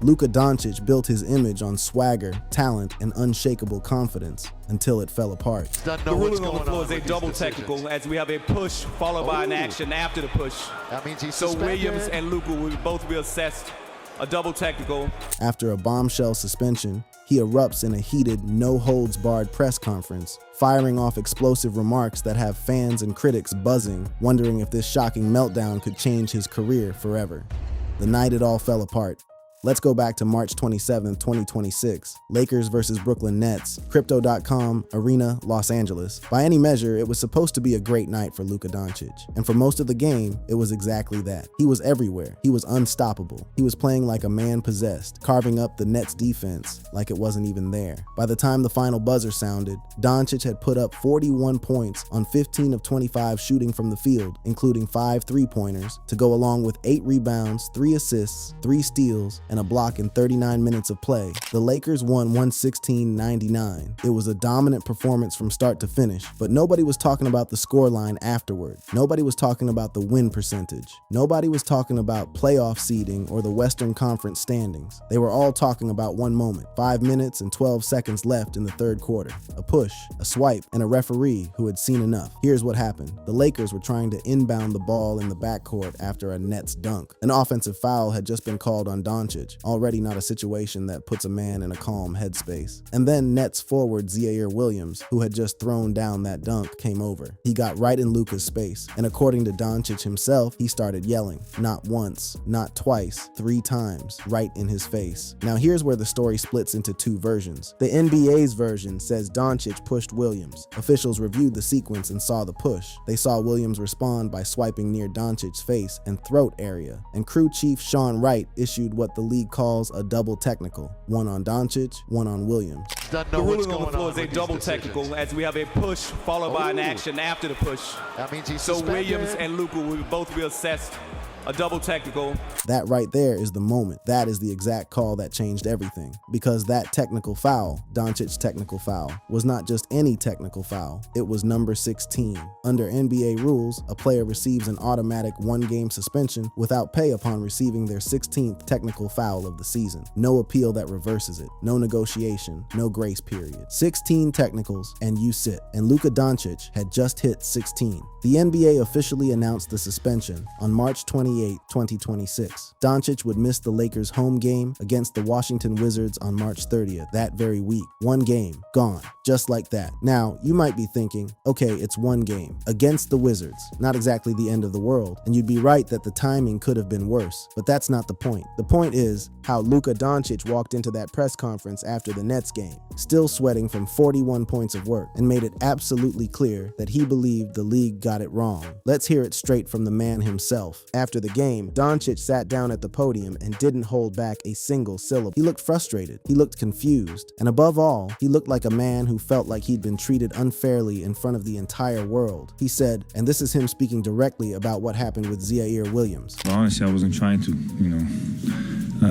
Luka Doncic built his image on swagger, talent, and unshakable confidence until it fell apart. The ruling on the floor is a double technical as we have a push followed by an action after the push. That means he's So suspended. Williams and Luka will both be assessed a double technical. After a bombshell suspension, he erupts in a heated, no-holds-barred press conference, firing off explosive remarks that have fans and critics buzzing, wondering if this shocking meltdown could change his career forever. The night it all fell apart. Let's go back to March 27, 2026. Lakers versus Brooklyn Nets. Crypto.com, Arena, Los Angeles. By any measure, it was supposed to be a great night for Luka Doncic. And for most of the game, it was exactly that. He was everywhere. He was unstoppable. He was playing like a man possessed, carving up the Nets defense like it wasn't even there. By the time the final buzzer sounded, Doncic had put up 41 points on 15 of 25 shooting from the field, including 5 three-pointers, to go along with 8 rebounds, 3 assists, 3 steals, and a block in 39 minutes of play. The Lakers won 116-99. It was a dominant performance from start to finish, but nobody was talking about the scoreline afterward. Nobody was talking about the win percentage. Nobody was talking about playoff seeding or the Western Conference standings. They were all talking about one moment, 5 minutes and 12 seconds left in the third quarter. A push, a swipe, and a referee who had seen enough. Here's what happened. The Lakers were trying to inbound the ball in the backcourt after a Nets dunk. An offensive foul had just been called on Doncic, already not a situation that puts a man in a calm headspace. And then Nets forward Ziaire Williams, who had just thrown down that dunk, came over. He got right in Luka's space, and according to Doncic himself, he started yelling. Not once, not twice, 3 times, right in his face. Now here's where the story splits into 2 versions. The NBA's version says Doncic pushed Williams. Officials reviewed the sequence and saw the push. They saw Williams respond by swiping near Doncic's face and throat area, and crew chief Sean Wright issued what the league calls a double technical, one on Doncic, one on Williams. The ruling on the floor is a double technical as we have a push followed by an action after the push. That means he's So suspended. Williams and Luka will both be assessed a double technical. That right there is the moment. That is the exact call that changed everything. Because that technical foul, Doncic's technical foul, was not just any technical foul. It was number 16. Under NBA rules, a player receives an automatic 1-game suspension without pay upon receiving their 16th technical foul of the season. No appeal that reverses it. No negotiation. No grace period. 16 technicals and you sit. And Luka Doncic had just hit 16. The NBA officially announced the suspension on March 28, 2026. Doncic would miss the Lakers' home game against the Washington Wizards on March 30th, that very week. 1 game, gone, just like that. Now, you might be thinking, okay, it's 1 game against the Wizards, not exactly the end of the world, and you'd be right that the timing could have been worse, but that's not the point. The point is how Luka Doncic walked into that press conference after the Nets game, still sweating from 41 points of work, and made it absolutely clear that he believed the league got it wrong. Let's hear it straight from the man himself. After the game, Doncic sat down at the podium and didn't hold back a single syllable. He looked frustrated, he looked confused, and above all, he looked like a man who felt like he'd been treated unfairly in front of the entire world. He said, and this is him speaking directly about what happened with Ziaire Williams. Well, honestly, I wasn't trying to,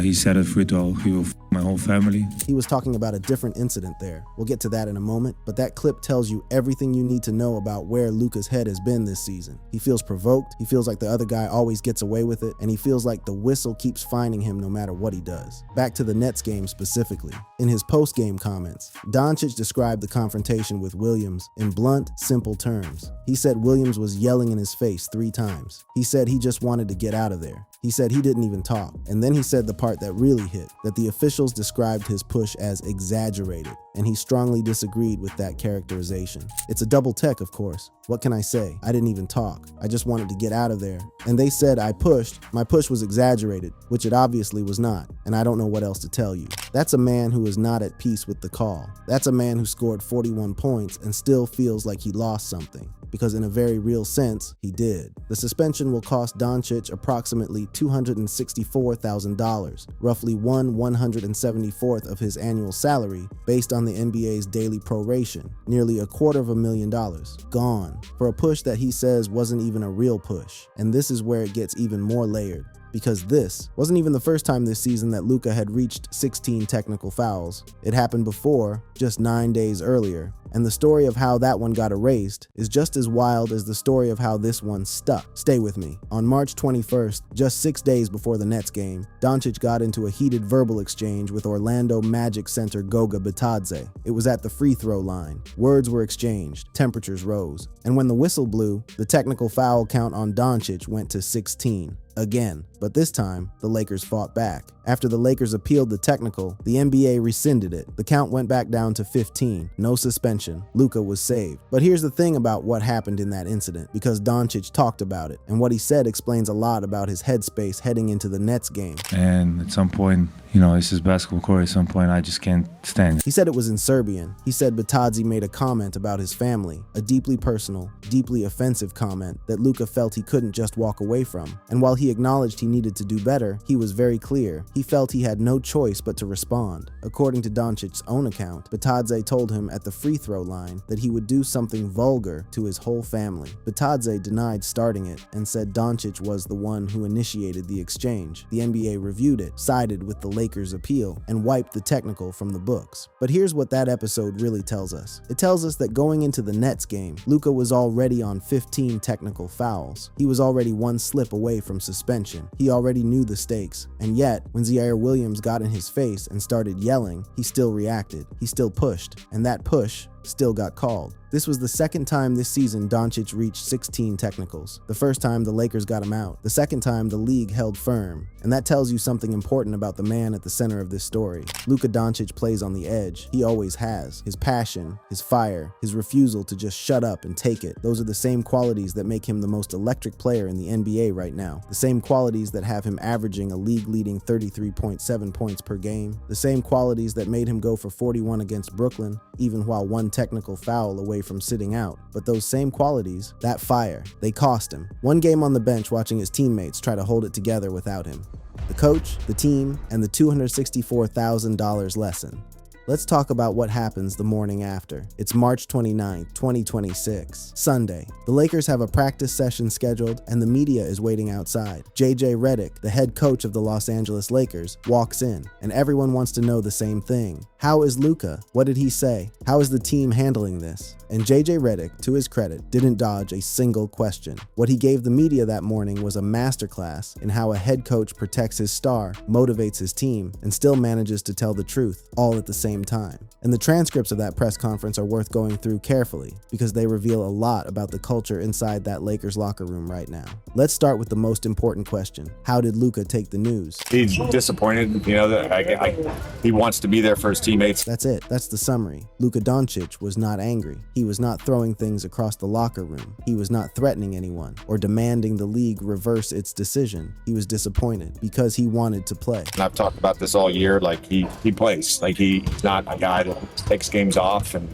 he said it for it all. He will f my whole family. He was talking about a different incident there. We'll get to that in a moment, but that clip tells you everything you need to know about where Luka's head has been this season. He feels provoked, he feels like the other guy always gets away with it, and he feels like the whistle keeps finding him no matter what he does. Back to the Nets game specifically. In his post-game comments, Doncic described the confrontation with Williams in blunt, simple terms. He said Williams was yelling in his face 3 times. He said he just wanted to get out of there. He said he didn't even talk. And then he said the part that really hit, that the officials described his push as exaggerated, and he strongly disagreed with that characterization. It's a double tech, of course. What can I say? I didn't even talk. I just wanted to get out of there. And they said I pushed. My push was exaggerated, which it obviously was not, and I don't know what else to tell you. That's a man who is not at peace with the call. That's a man who scored 41 points and still feels like he lost something, because in a very real sense, he did. The suspension will cost Doncic approximately $264,000, roughly 1/174th of his annual salary, based on the NBA's daily proration, nearly $250,000, gone, for a push that he says wasn't even a real push. And this is where it gets even more layered. because this wasn't even the first time this season that Luka had reached 16 technical fouls. It happened before, just 9 days earlier, and the story of how that one got erased is just as wild as the story of how this one stuck. Stay with me. On March 21st, just 6 days before the Nets game, Doncic got into a heated verbal exchange with Orlando Magic center Goga Bitadze. It was at the free throw line. Words were exchanged, temperatures rose, and when the whistle blew, the technical foul count on Doncic went to 16. Again, but this time, the Lakers fought back. After the Lakers appealed the technical, the NBA rescinded it. The count went back down to 15. No suspension. Luka was saved. But here's the thing about what happened in that incident, because Doncic talked about it, and what he said explains a lot about his headspace heading into the Nets game. And at some point, this is basketball court. At some point, I just can't stand. He said it was in Serbian. He said Bitadze made a comment about his family, a deeply personal, deeply offensive comment that Luka felt he couldn't just walk away from. And while he acknowledged he needed to do better, he was very clear. He felt he had no choice but to respond. According to Doncic's own account, Bitadze told him at the free throw line that he would do something vulgar to his whole family. Bitadze denied starting it and said Doncic was the one who initiated the exchange. The NBA reviewed it, sided with the Lakers' appeal, and wiped the technical from the books. But here's what that episode really tells us. It tells us that going into the Nets game, Luka was already on 15 technical fouls. He was already one slip away from suspension. He already knew the stakes, and yet, when Zaire Williams got in his face and started yelling, he still reacted. He still pushed, and that push still got called. This was the second time this season Doncic reached 16 technicals. The first time the Lakers got him out. The second time the league held firm. And that tells you something important about the man at the center of this story. Luka Doncic plays on the edge. He always has. His passion, his fire, his refusal to just shut up and take it. Those are the same qualities that make him the most electric player in the NBA right now. The same qualities that have him averaging a league-leading 33.7 points per game. The same qualities that made him go for 41 against Brooklyn, even while one technical foul away from sitting out. But those same qualities, that fire, they cost him. One game on the bench watching his teammates try to hold it together without him. The coach, the team, and the $264,000 lesson. Let's talk about what happens the morning after. It's March 29, 2026, Sunday. The Lakers have a practice session scheduled and the media is waiting outside. JJ Redick, the head coach of the Los Angeles Lakers, walks in, and everyone wants to know the same thing. How is Luka? What did he say? How is the team handling this? And JJ Redick, to his credit, didn't dodge a single question. What he gave the media that morning was a masterclass in how a head coach protects his star, motivates his team, and still manages to tell the truth, all at the same time. And the transcripts of that press conference are worth going through carefully because they reveal a lot about the culture inside that Lakers locker room right now. Let's start with the most important question. How did Luka take the news? He's disappointed, that he wants to be there for his teammates. That's it. That's the summary. Luka Doncic was not angry. He was not throwing things across the locker room. He was not threatening anyone or demanding the league reverse its decision. He was disappointed because he wanted to play. And I've talked about this all year. He plays. He's not a guy that takes games off and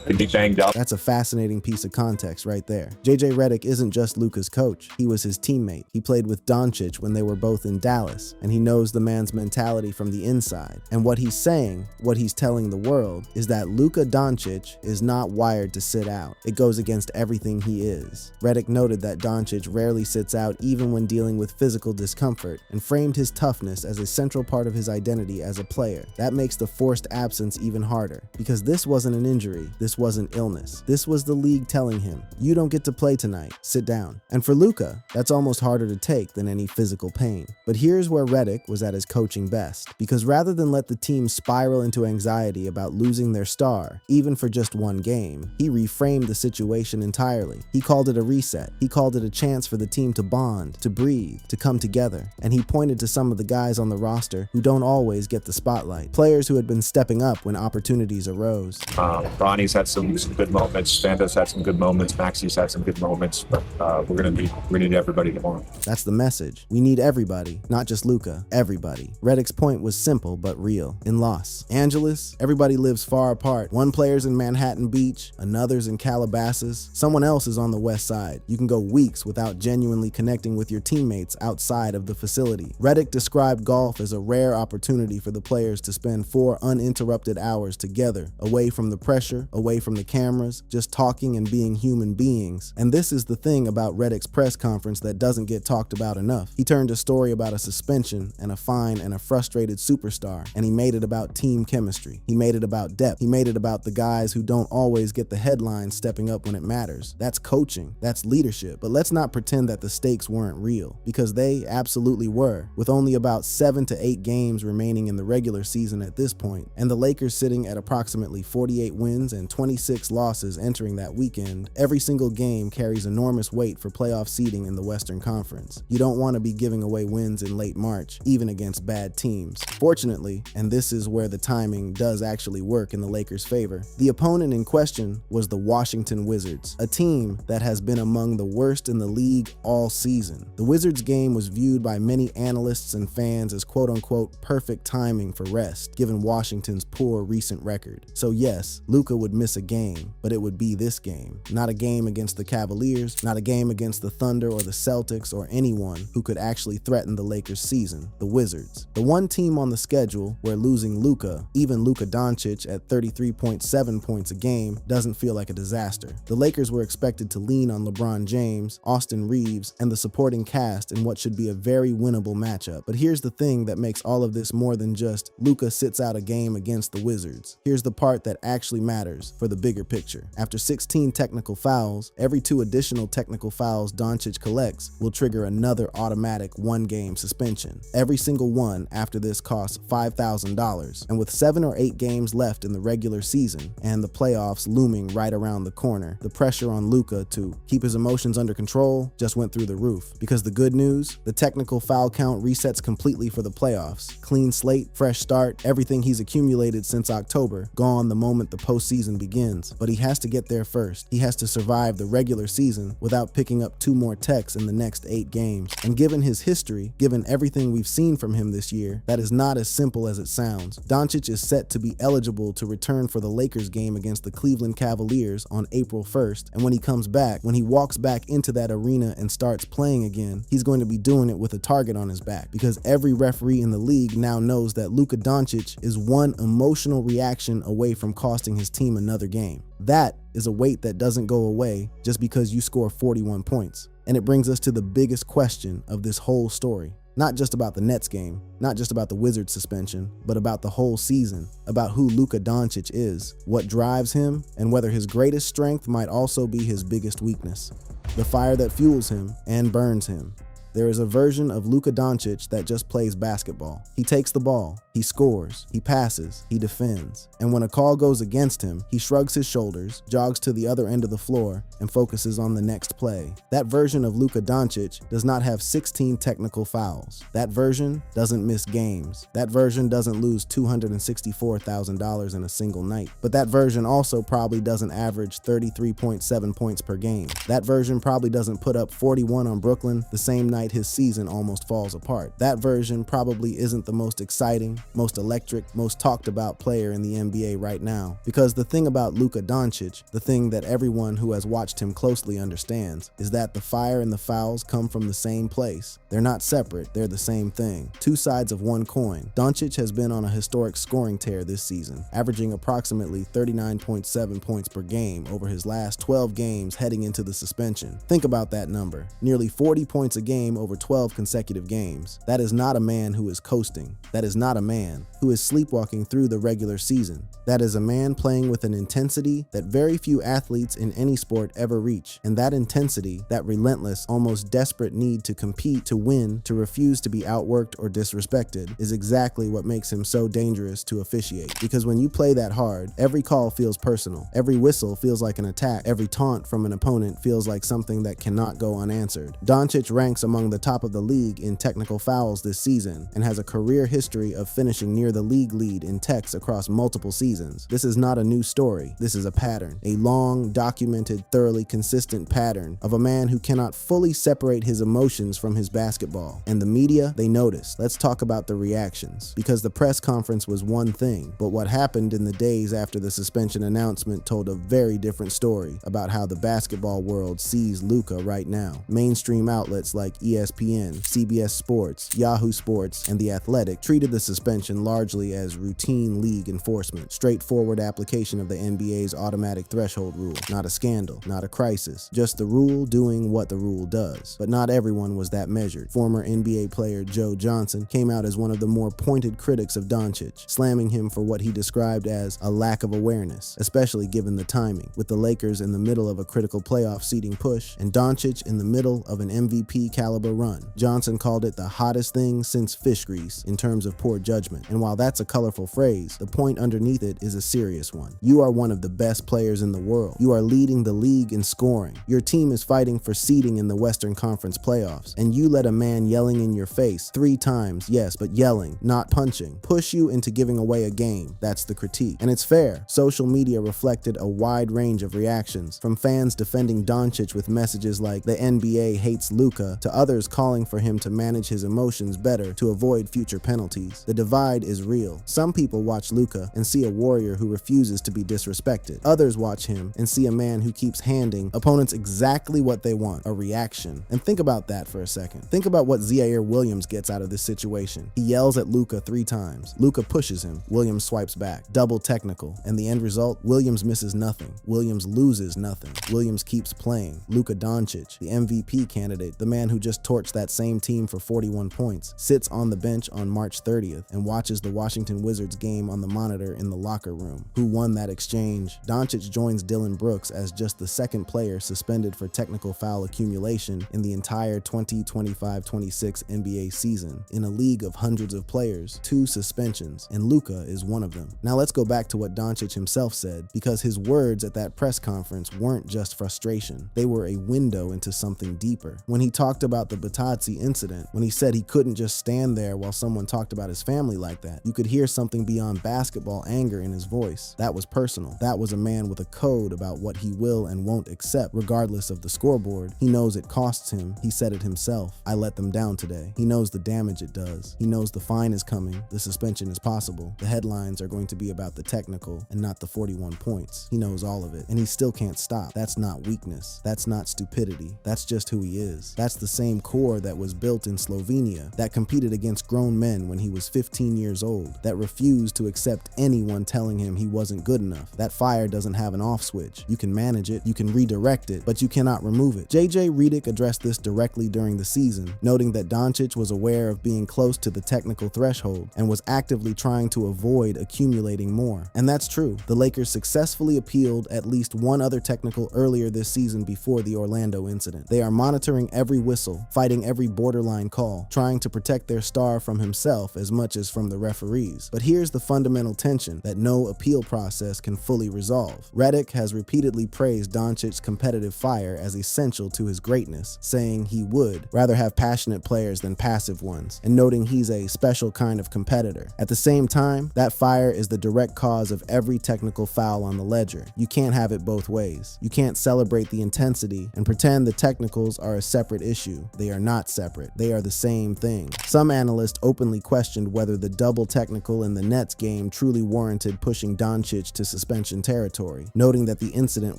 could be banged up. That's a fascinating piece of context right there. JJ Redick isn't just Luka's coach. He was his teammate. He played with Doncic when they were both in Dallas, and he knows the man's mentality from the inside. And what he's saying, what he's telling the world, is that Luka Doncic is not wired to sit out. It goes against everything he is. Redick noted that Doncic rarely sits out even when dealing with physical discomfort, and framed his toughness as a central part of his identity as a player. That makes the forced absence even harder, because this wasn't an injury. This wasn't illness. This was the league telling him, you don't get to play tonight, sit down. And for Luka, that's almost harder to take than any physical pain. But here's where Redick was at his coaching best, because rather than let the team spiral into anxiety about losing their star, even for just one game, he reframed the situation entirely. He called it a reset. He called it a chance for the team to bond, to breathe, to come together. And he pointed to some of the guys on the roster who don't always get the spotlight. Players who had been stepping up when opportunities arose. Ronnie's had some good moments. Vanda's had some good moments. Maxi's had some good moments. But we're gonna need everybody tomorrow. That's the message. We need everybody, not just Luka. Everybody. Redick's point was simple but real. In Los Angeles, everybody lives far apart. One player's in Manhattan Beach, another's in Calabasas, someone else is on the West Side. You can go weeks without genuinely connecting with your teammates outside of the facility. Redick described golf as a rare opportunity for the players to spend 4 uninterrupted hours together, away from the pressure, away away from the cameras, just talking and being human beings. And this is the thing about Redick's press conference that doesn't get talked about enough. He turned a story about a suspension and a fine and a frustrated superstar, and he made it about team chemistry. He made it about depth. He made it about the guys who don't always get the headlines stepping up when it matters. That's coaching. That's leadership. But let's not pretend that the stakes weren't real, because they absolutely were. With only about 7 to 8 games remaining in the regular season at this point, and the Lakers sitting at approximately 48 wins and 26 losses entering that weekend, every single game carries enormous weight for playoff seeding in the Western Conference. You don't want to be giving away wins in late March, even against bad teams. Fortunately, and this is where the timing does actually work in the Lakers' favor, the opponent in question was the Washington Wizards, a team that has been among the worst in the league all season. The Wizards game was viewed by many analysts and fans as quote-unquote perfect timing for rest, given Washington's poor recent record. So yes, Luka would miss a game, but it would be this game. Not a game against the Cavaliers, not a game against the Thunder or the Celtics or anyone who could actually threaten the Lakers' season, the Wizards. The one team on the schedule where losing Luka, even Luka Doncic at 33.7 points a game, doesn't feel like a disaster. The Lakers were expected to lean on LeBron James, Austin Reeves, and the supporting cast in what should be a very winnable matchup. But here's the thing that makes all of this more than just Luka sits out a game against the Wizards. Here's the part that actually matters for the bigger picture. After 16 technical fouls, every 2 additional technical fouls Doncic collects will trigger another automatic 1-game suspension. Every single one after this costs $5,000. And with 7 or 8 games left in the regular season and the playoffs looming right around the corner, the pressure on Luka to keep his emotions under control just went through the roof. Because the good news, the technical foul count resets completely for the playoffs. Clean slate, fresh start, everything he's accumulated since October, gone the moment the postseason begins. But he has to get there first. He has to survive the regular season without picking up 2 more techs in the next 8 games. And given his history, given everything we've seen from him this year, that is not as simple as it sounds. Doncic is set to be eligible to return for the Lakers game against the Cleveland Cavaliers on April 1st, and when he comes back, when he walks back into that arena and starts playing again, he's going to be doing it with a target on his back, because every referee in the league now knows that Luka Doncic is one emotional reaction away from costing his team another game. That is a weight that doesn't go away just because you score 41 points. And it brings us to the biggest question of this whole story. Not just about the Nets game, not just about the Wizards suspension, but about the whole season, about who Luka Doncic is, what drives him, and whether his greatest strength might also be his biggest weakness. The fire that fuels him and burns him. There is a version of Luka Doncic that just plays basketball. He takes the ball, he scores, he passes, he defends. And when a call goes against him, he shrugs his shoulders, jogs to the other end of the floor, and focuses on the next play. That version of Luka Doncic does not have 16 technical fouls. That version doesn't miss games. That version doesn't lose $264,000 in a single night. But that version also probably doesn't average 33.7 points per game. That version probably doesn't put up 41 on Brooklyn the same night his season almost falls apart. That version probably isn't the most exciting, most electric, most talked about player in the NBA right now. Because the thing about Luka Doncic, the thing that everyone who has watched him closely understands, is that the fire and the fouls come from the same place. They're not separate, they're the same thing. 2 sides of one coin. Doncic has been on a historic scoring tear this season, averaging approximately 39.7 points per game over his last 12 games heading into the suspension. Think about that number. Nearly 40 points a game over 12 consecutive games. That is not a man who is coasting. That is not a man who is sleepwalking through the regular season. That is a man playing with an intensity that very few athletes in any sport ever reach. And that intensity, that relentless, almost desperate need to compete, to win, to refuse to be outworked or disrespected, is exactly what makes him so dangerous to officiate. Because when you play that hard, every call feels personal. Every whistle feels like an attack. Every taunt from an opponent feels like something that cannot go unanswered. Doncic ranks among the top of the league in technical fouls this season and has a career history of finishing near the league lead in techs across multiple seasons. This is not a new story. This is a pattern, a long, documented, thoroughly consistent pattern of a man who cannot fully separate his emotions from his basketball. And the media, they noticed. Let's talk about the reactions. Because the press conference was one thing, but what happened in the days after the suspension announcement told a very different story about how the basketball world sees Luka right now. Mainstream outlets like ESPN, CBS Sports, Yahoo Sports, and The Athletic treated the suspension largely largely as routine league enforcement, straightforward application of the NBA's automatic threshold rule. Not a scandal, not a crisis, just the rule doing what the rule does. But not everyone was that measured. Former NBA player Joe Johnson came out as one of the more pointed critics of Doncic, slamming him for what he described as a lack of awareness, especially given the timing, with the Lakers in the middle of a critical playoff seeding push and Doncic in the middle of an MVP caliber run. Johnson called it the hottest thing since fish grease in terms of poor judgment. And while that's a colorful phrase, the point underneath it is a serious one. You are one of the best players in the world. You are leading the league in scoring. Your team is fighting for seeding in the Western Conference playoffs, and you let a man yelling in your face 3 times, yes, but yelling, not punching, push you into giving away a game. That's the critique. And it's fair. Social media reflected a wide range of reactions, from fans defending Doncic with messages like the NBA hates Luka to others calling for him to manage his emotions better to avoid future penalties. The divide is real. Some people watch Luka and see a warrior who refuses to be disrespected. Others watch him and see a man who keeps handing opponents exactly what they want, a reaction. And think about that for a second. Think about what Zaire Williams gets out of this situation. He yells at Luka 3 times. Luka pushes him. Williams swipes back. Double technical. And the end result? Williams misses nothing. Williams loses nothing. Williams keeps playing. Luka Doncic, the MVP candidate, the man who just torched that same team for 41 points, sits on the bench on March 30th and watches the Washington Wizards game on the monitor in the locker room. Who won that exchange? Doncic joins Dillon Brooks as just the second player suspended for technical foul accumulation in the entire 2025-26 NBA season. In a league of hundreds of players, 2 suspensions, and Luka is one of them. Now let's go back to what Doncic himself said, because his words at that press conference weren't just frustration. They were a window into something deeper. When he talked about the Batadze incident, when he said he couldn't just stand there while someone talked about his family like that, you could hear something beyond basketball anger in his voice. That was personal. That was a man with a code about what he will and won't accept, regardless of the scoreboard. He knows it costs him. He said it himself. I let them down today. He knows the damage it does. He knows the fine is coming. The suspension is possible. The headlines are going to be about the technical and not the 41 points. He knows all of it, and he still can't stop. That's not weakness. That's not stupidity. That's just who he is. That's the same core that was built in Slovenia, that competed against grown men when he was 15 years old, that refused to accept anyone telling him he wasn't good enough. That fire doesn't have an off switch. You can manage it, you can redirect it, but you cannot remove it. JJ Redick addressed this directly during the season, noting that Doncic was aware of being close to the technical threshold and was actively trying to avoid accumulating more. And that's true. The Lakers successfully appealed at least one other technical earlier this season before the Orlando incident. They are monitoring every whistle, fighting every borderline call, trying to protect their star from himself as much as from the referees. But here's the fundamental tension that no appeal process can fully resolve. Redick has repeatedly praised Doncic's competitive fire as essential to his greatness, saying he would rather have passionate players than passive ones, and noting he's a special kind of competitor. At the same time, that fire is the direct cause of every technical foul on the ledger. You can't have it both ways. You can't celebrate the intensity and pretend the technicals are a separate issue. They are not separate. They are the same thing. Some analysts openly questioned whether the double technical in the Nets game truly warranted pushing Doncic to suspension territory, noting that the incident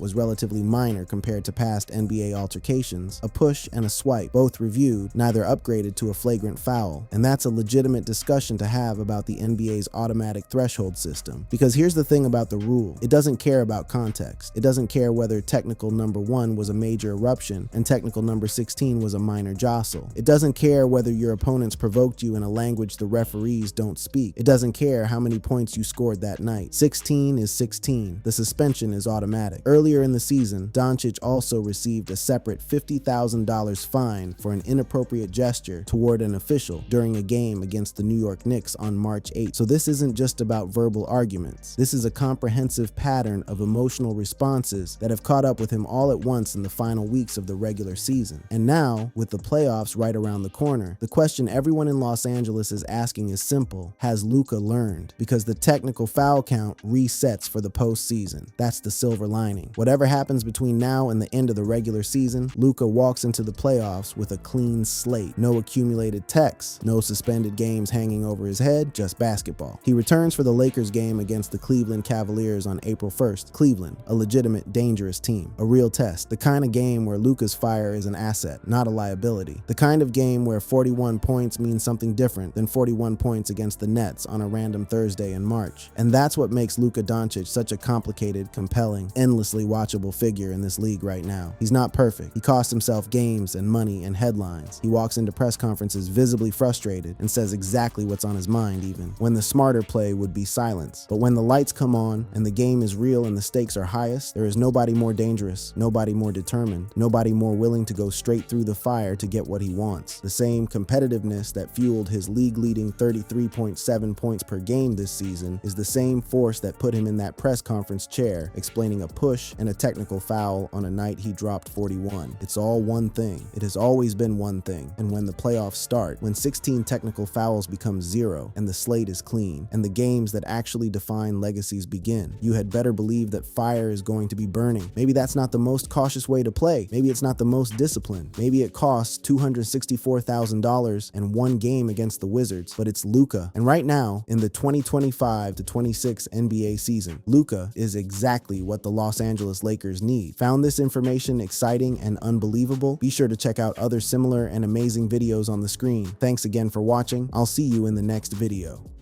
was relatively minor compared to past NBA altercations. A push and a swipe, both reviewed, neither upgraded to a flagrant foul. And that's a legitimate discussion to have about the NBA's automatic threshold system. Because here's the thing about the rule. It doesn't care about context. It doesn't care whether technical number 1 was a major eruption and technical number 16 was a minor jostle. It doesn't care whether your opponents provoked you in a language the referees don't speak. It doesn't care how many points you scored that night. 16 is 16. The suspension is automatic. Earlier in the season, Doncic also received a separate $50,000 fine for an inappropriate gesture toward an official during a game against the New York Knicks on March 8th. So this isn't just about verbal arguments. This is a comprehensive pattern of emotional responses that have caught up with him all at once in the final weeks of the regular season. And now, with the playoffs right around the corner, the question everyone in Los Angeles is asking is simple. Has Luka learned? Because the technical foul count resets for the postseason. That's the silver lining. Whatever happens between now and the end of the regular season, Luka walks into the playoffs with a clean slate. No accumulated techs, no suspended games hanging over his head, just basketball. He returns for the Lakers game against the Cleveland Cavaliers on April 1st. Cleveland, a legitimate, dangerous team. A real test. The kind of game where Luka's fire is an asset, not a liability. The kind of game where 41 points means something different than 41 points against the Nets on a random Thursday in March. And that's what makes Luka Doncic such a complicated, compelling, endlessly watchable figure in this league right now. He's not perfect. He costs himself games and money and headlines. He walks into press conferences visibly frustrated and says exactly what's on his mind even, when the smarter play would be silence. But when the lights come on and the game is real and the stakes are highest, there is nobody more dangerous, nobody more determined, nobody more willing to go straight through the fire to get what he wants. The same competitiveness that fueled his league-leading 33.7 points per game this season is the same force that put him in that press conference chair explaining a push and a technical foul on a night he dropped 41. It's all one thing. It has always been one thing. And when the playoffs start, when 16 technical fouls become 0 and the slate is clean, and the games that actually define legacies begin, you had better believe that fire is going to be burning. Maybe that's not the most cautious way to play. Maybe it's not the most disciplined. Maybe it costs $264,000 and one game against the Wizards, but it's Luka. And right now, in the 2025-26 NBA season, Luka is exactly what the Los Angeles Lakers need. Found this information exciting and unbelievable? Be sure to check out other similar and amazing videos on the screen. Thanks again for watching. I'll see you in the next video.